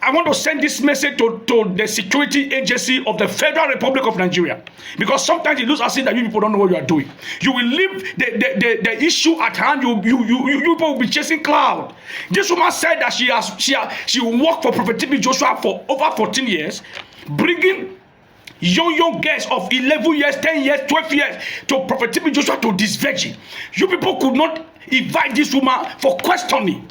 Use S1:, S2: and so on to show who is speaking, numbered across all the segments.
S1: I want to send this message to the security agency of the Federal Republic of Nigeria, because sometimes it looks as if that you people don't know what you are doing. You will leave the issue at hand. You people will be chasing cloud. This woman said that she worked for Prophet TB Joshua for over 14 years, bringing young girls of 11 years, 10 years, 12 years to Prophet TB Joshua to this virgin. You people could not invite this woman for questioning.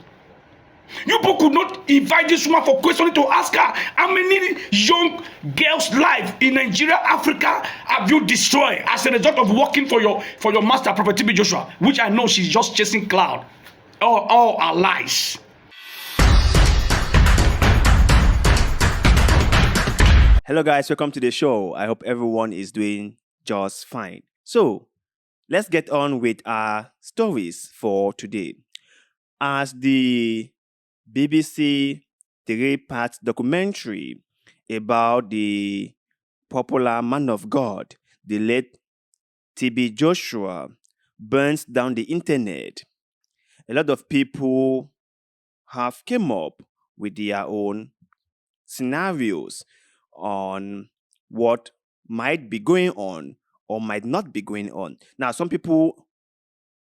S1: You people could not invite this woman for questioning to ask her how many young girls' lives in Nigeria, Africa have you destroyed as a result of working for your master, Prophet TB Joshua, which I know she's just chasing cloud. All are lies.
S2: Hello guys, welcome to the show. I hope everyone is doing just fine. So, let's get on with our stories for today. As the BBC 3-part documentary about the popular man of God, the late TB Joshua, burns down the internet, a lot of people have come up with their own scenarios on what might be going on or might not be going on. Now, some people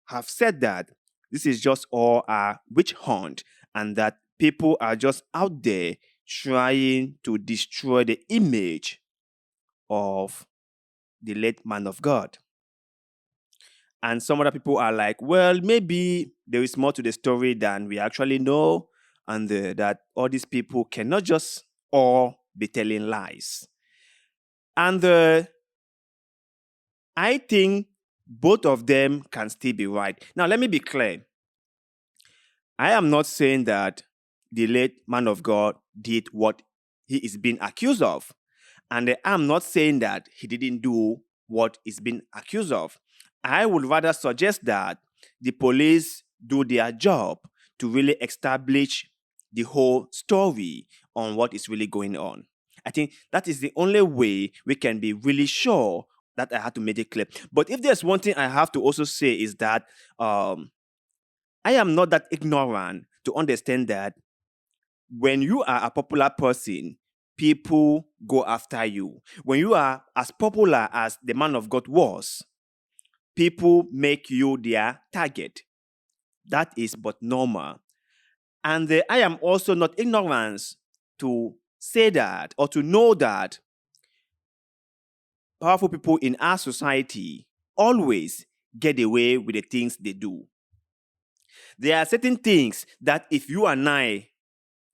S2: have said that this is just all a witch hunt and that people are just out there trying to destroy the image of the late man of God. And some other people are like, well, maybe there is more to the story than we actually know, and that all these people cannot just all be telling lies. And I think both of them can still be right. Now, let me be clear. I am not saying that the late man of God did what he is being accused of. And I am not saying that he didn't do what he's being accused of. I would rather suggest that the police do their job to really establish the whole story on what is really going on. I think that is the only way we can be really sure. That I had to make it clear. But if there's one thing I have to also say is that I am not that ignorant to understand that when you are a popular person, people go after you. When you are as popular as the man of God was, people make you their target. That is but normal. And I am also not ignorant to say that or to know that powerful people in our society always get away with the things they do. There are certain things that if you and I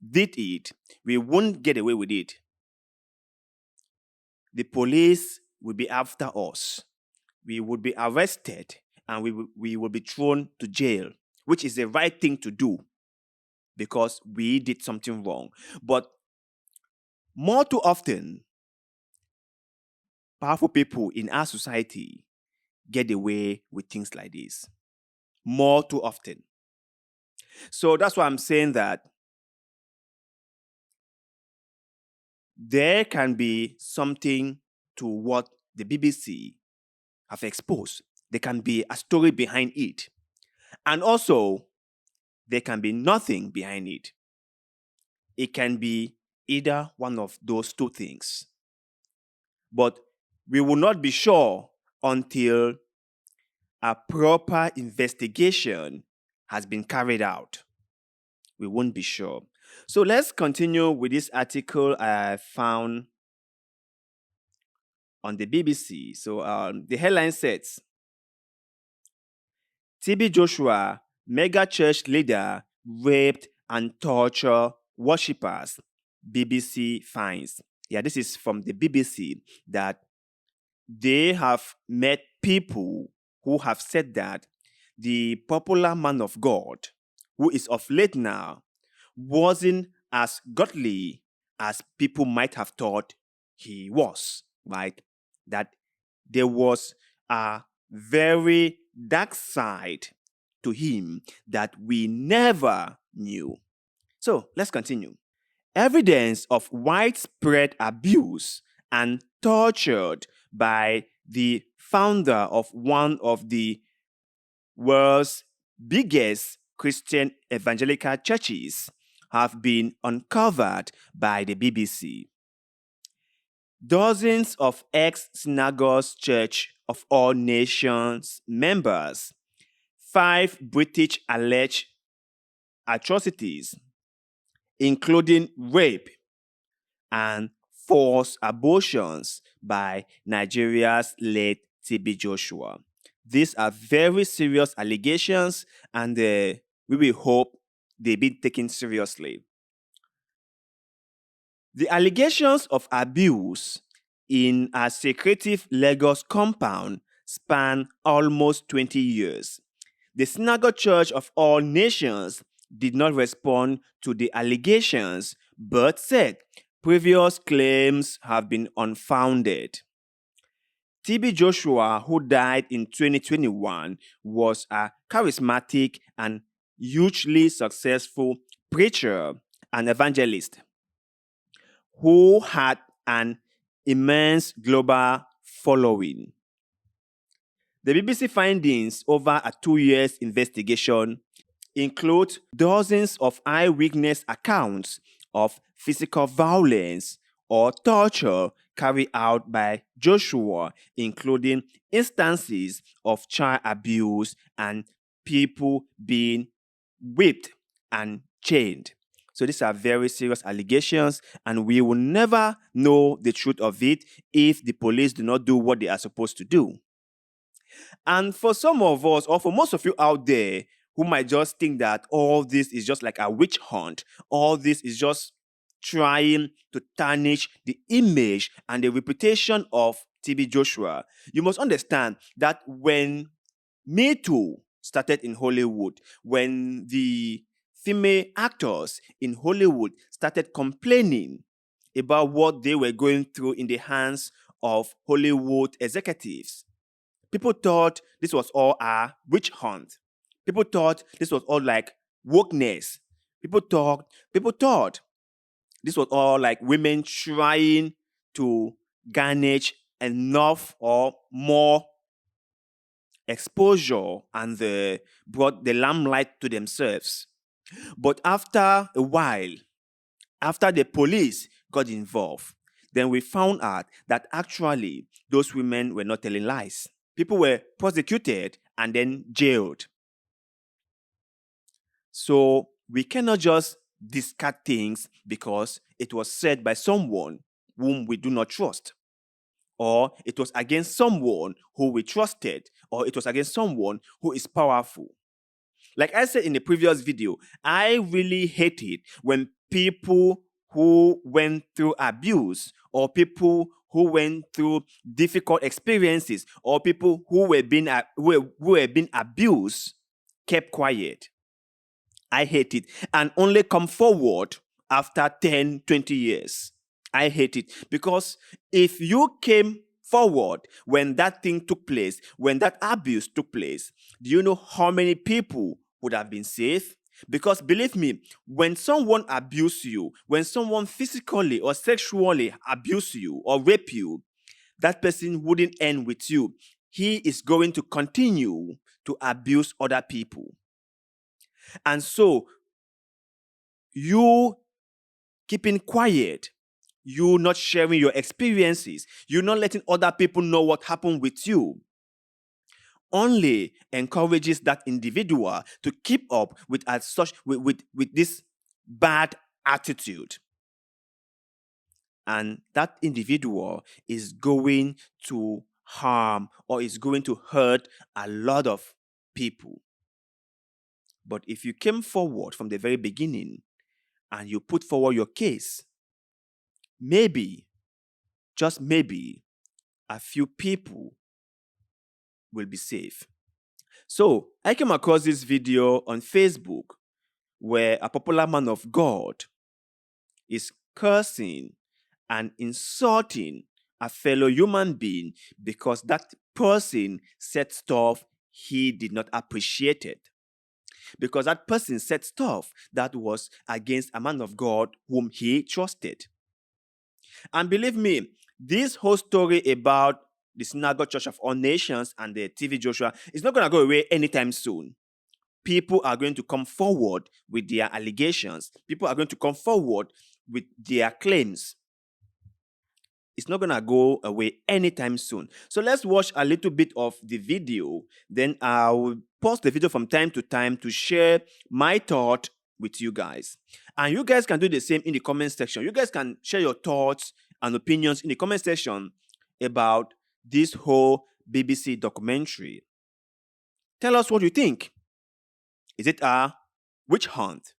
S2: did it, we won't get away with it. The police will be after us. We would be arrested and we will be thrown to jail, which is the right thing to do because we did something wrong. But more too often, powerful people in our society get away with things like this. More too often. So that's why I'm saying that there can be something to what the BBC have exposed. There can be a story behind it. And also, there can be nothing behind it. It can be either one of those two things. But we will not be sure until a proper investigation has been carried out. We won't be sure. So let's continue with this article I found on the BBC. So the headline says, TB Joshua, mega church leader, raped and tortured worshippers. BBC finds. Yeah, this is from the BBC that they have met people who have said that the popular man of God, who is of late now, wasn't as godly as people might have thought he was, right? That there was a very dark side to him that we never knew. So let's continue. Evidence of widespread abuse and torture by the founder of one of the world's biggest Christian evangelical churches have been uncovered by the BBC. Dozens of ex-Synagogue Church of All Nations members, 5 British alleged atrocities, including rape and forced abortions by Nigeria's late TB Joshua. These are very serious allegations, and we will hope they be taken seriously. The allegations of abuse in a secretive Lagos compound span almost 20 years. The Synagogue Church of All Nations did not respond to the allegations, but said previous claims have been unfounded. TB Joshua, who died in 2021, was a charismatic and hugely successful preacher and evangelist who had an immense global following. The BBC findings over a 2-year investigation include dozens of eyewitness accounts of physical violence or torture carried out by Joshua, including instances of child abuse and people being whipped and chained. So these are very serious allegations, and we will never know the truth of it if the police do not do what they are supposed to do. And for some of us, or for most of you out there, who might just think that all this is just like a witch hunt, all this is just trying to tarnish the image and the reputation of TB Joshua, you must understand that when Me Too started in Hollywood, when the female actors in Hollywood started complaining about what they were going through in the hands of Hollywood executives, people thought this was all a witch hunt. People thought this was all like wokeness. People thought this was all like women trying to garnish enough or more exposure, and they brought the limelight to themselves. But after a while, after the police got involved, then we found out that actually those women were not telling lies. People were prosecuted and then jailed. So we cannot just discard things because it was said by someone whom we do not trust, or it was against someone who we trusted, or it was against someone who is powerful. Like I said in the previous video, I really hate it when people who went through abuse, or people who went through difficult experiences, or people who were being abused kept quiet. I hate it, and only come forward after 10, 20 years. I hate it because if you came forward when that thing took place, when that abuse took place, do you know how many people would have been saved? Because believe me, when someone abuse you, when someone physically or sexually abuse you or rape you, that person wouldn't end with you. He is going to continue to abuse other people. And so, you keeping quiet, you not sharing your experiences, you not letting other people know what happened with you, only encourages that individual to keep up with this bad attitude. And that individual is going to harm or is going to hurt a lot of people. But if you came forward from the very beginning and you put forward your case, maybe, just maybe, a few people will be safe. So I came across this video on Facebook where a popular man of God is cursing and insulting a fellow human being because that person said stuff he did not appreciate it. Because that person said stuff that was against a man of God whom he trusted. And believe me, this whole story about the Synagogue Church of All Nations and the TB Joshua is not going to go away anytime soon. people are going to come forward with their allegations. People are going to come forward with their claims. It's not going to go away anytime soon. So let's watch a little bit of the video. Then I'll pause the video from time to time to share my thought with you guys. And you guys can do the same in the comment section. You guys can share your thoughts and opinions in the comment section about this whole BBC documentary. Tell us what you think. Is it a witch hunt?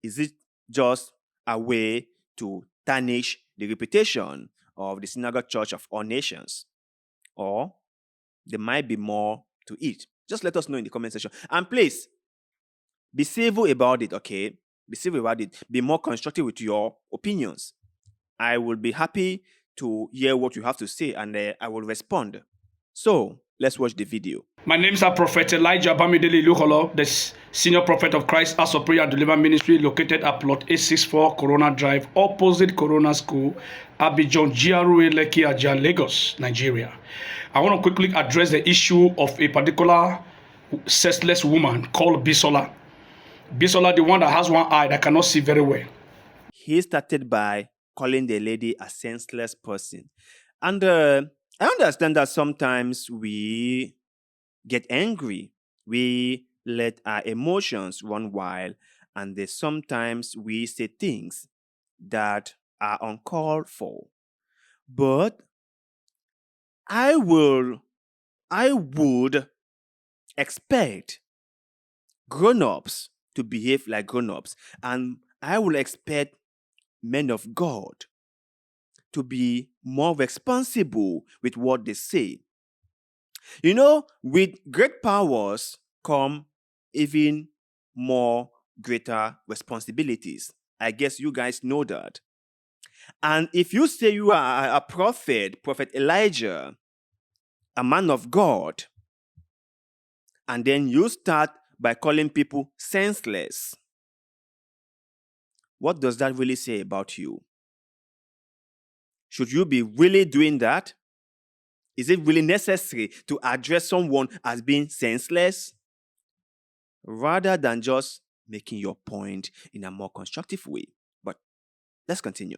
S2: Is it just a way to tarnish the reputation of the Synagogue Church of All Nations? Or there might be more to it? Just let us know in the comment section. And please, be civil about it, okay? Be civil about it. Be more constructive with your opinions. I will be happy to hear what you have to say, and I will respond. So, let's watch the video.
S1: My name is Prophet Elijah Bamidele Luholo, the senior prophet of Christ House of Prayer and Deliverance Ministry, located at plot 864 Corona Drive, opposite Corona School, Abidjan, GRA, Lekki, Ajah, Lagos, Nigeria. I want to quickly address the issue of a particular sexless woman called Bisola. Bisola, the one that has one eye that cannot see very well.
S2: He started by calling the lady a senseless person. And I understand that sometimes we get angry. We let our emotions run wild, and then sometimes we say things that are uncalled for. But I would expect grown-ups to behave like grown-ups, and I will expect men of God to be more responsible with what they say. You know, with great powers come even more greater responsibilities. I guess you guys know that. And if you say you are a prophet, Prophet Elijah, a man of God, and then you start by calling people senseless, what does that really say about you? Should you be really doing that? Is it really necessary to address someone as being senseless? Rather than just making your point in a more constructive way. But let's continue.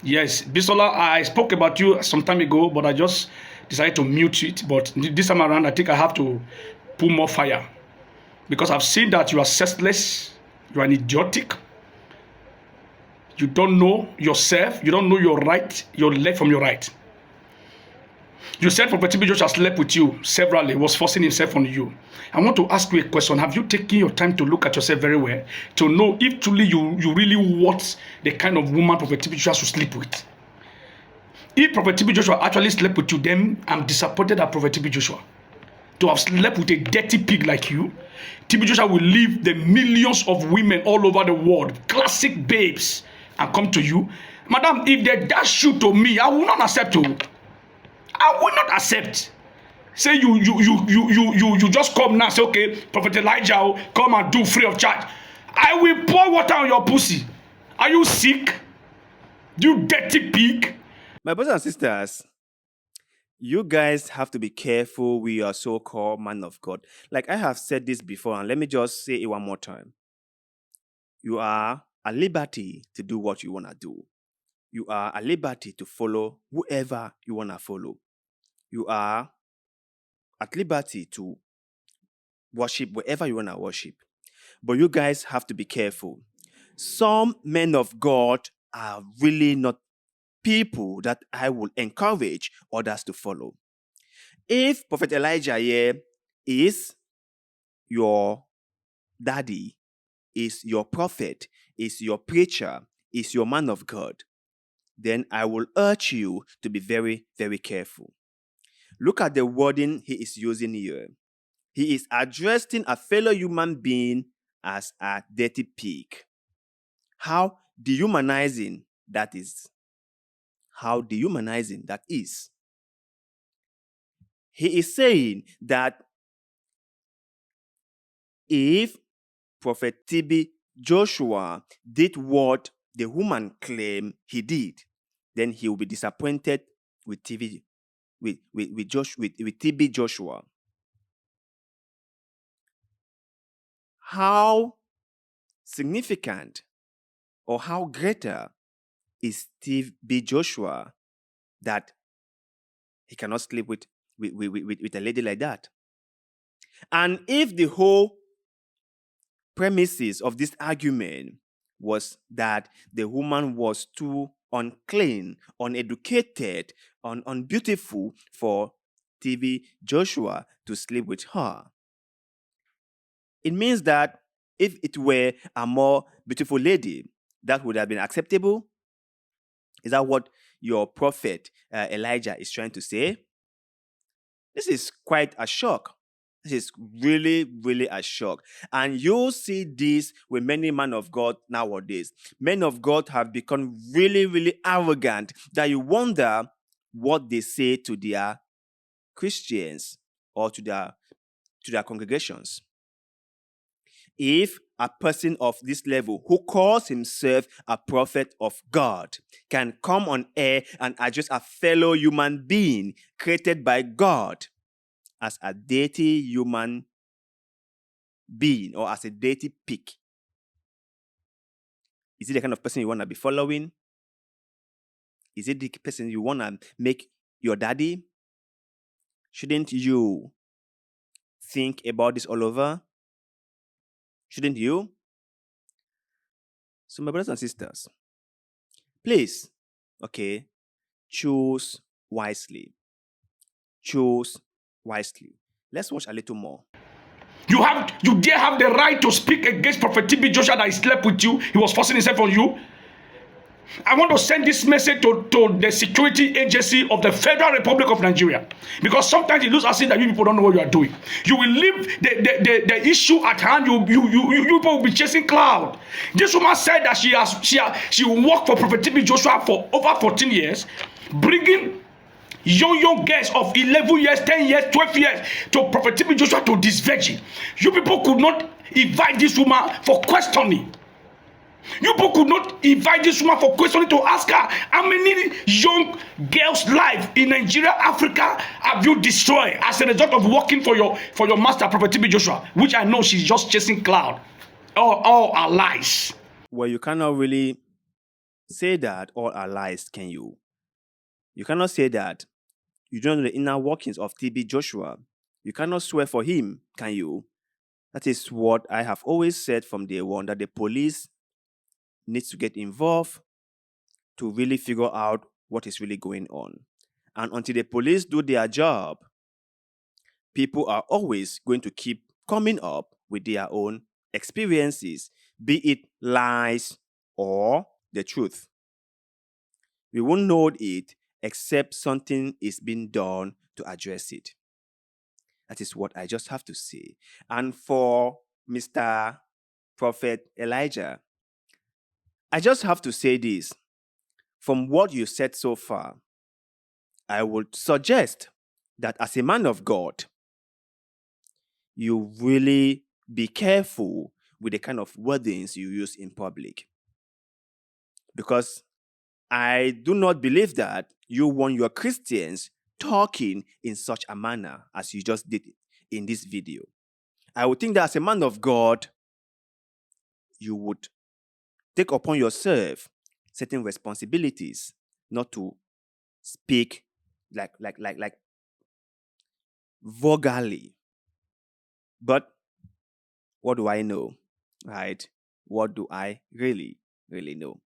S1: Yes, Bisola, I spoke about you some time ago, but I just decided to mute it. But this time around, I think I have to put more fire. Because I've seen that you are senseless, you are an idiotic, you don't know yourself, you don't know your right, your left from your right. You said Prophet TB Joshua slept with you severally, was forcing himself on you. I want to ask you a question. Have you taken your time to look at yourself very well to know if truly you really want the kind of woman Prophet TB Joshua should sleep with? If Prophet TB Joshua actually slept with you, then I'm disappointed at Prophet TB Joshua. To have slept with a dirty pig like you, TB Joshua will leave the millions of women all over the world, classic babes, and come to you. Madam, if they dash you to me, I will not accept you. I will not accept. Say you just come now and say, okay, Prophet Elijah, come and do free of charge. I will pour water on your pussy. Are you sick? You dirty pig.
S2: My brothers and sisters, you guys have to be careful with your so-called man of God. Like I have said this before, and let me just say it one more time. You are at liberty to do what you want to do. You are at liberty to follow whoever you want to follow. You are at liberty to worship wherever you want to worship. But you guys have to be careful. Some men of God are really not people that I will encourage others to follow. If Prophet Elijah here is your daddy, is your prophet, is your preacher, is your man of God, then I will urge you to be very, very careful. Look at the wording he is using here. He is addressing a fellow human being as a dirty pig. How dehumanizing that is. How dehumanizing that is. He is saying that if Prophet TB Joshua did what the woman claimed he did, then he will be disappointed with TB Joshua. how significant or how greater is Steve B. Joshua that he cannot sleep with a lady like that? And if the whole premises of this argument was that the woman was too unclean, uneducated, unbeautiful for TV Joshua to sleep with her, it means that if it were a more beautiful lady, that would have been acceptable. Is that what your prophet Elijah is trying to say? This is quite a shock. This is really, really a shock. And you'll see this with many men of God nowadays. Men of God have become really, really arrogant that you wonder what they say to their Christians or to their congregations. If a person of this level who calls himself a prophet of God can come on air and address a fellow human being created by God as a dirty human being or as a dirty pig, is it the kind of person you want to be following? Is it the person you want to make your daddy? Shouldn't you think about this all over? Shouldn't you? So, my brothers and sisters, please, okay, choose wisely. Choose wisely. Let's watch a little more.
S1: You dare have the right to speak against Prophet TB Joshua that he slept with you. He was forcing himself on you. I want to send this message to the security agency of the Federal Republic of Nigeria, because sometimes it looks as if that you people don't know what you are doing. You will leave the issue at hand. You people will be chasing cloud. This woman said that she worked for Prophet TB Joshua for over 14 years, bringing young girls of 11 years, 10 years, 12 years to Prophet TB Joshua to this virgin. You people could not invite this woman for questioning. You people could not invite this woman for questioning to ask her how many young girls' lives in Nigeria, Africa have you destroyed as a result of working for your master, Prophet TB Joshua, which I know she's just chasing cloud. All are lies.
S2: Well, you cannot really say that all are lies, can you? You cannot say that you don't know the inner workings of TB Joshua. You cannot swear for him, can you? That is what I have always said from day one, that the police needs to get involved to really figure out what is really going on. And until the police do their job, people are always going to keep coming up with their own experiences, be it lies or the truth. We won't know it except something is being done to address it. That is what I just have to say. And for Mr. Prophet Elijah, I just have to say this. From what you said so far, I would suggest that as a man of God, you really be careful with the kind of wordings you use in public. Because I do not believe that you want your Christians talking in such a manner as you just did in this video. I would think that as a man of God, you would take upon yourself certain responsibilities, not to speak like vulgarly. But what do I know, right? What do I really know?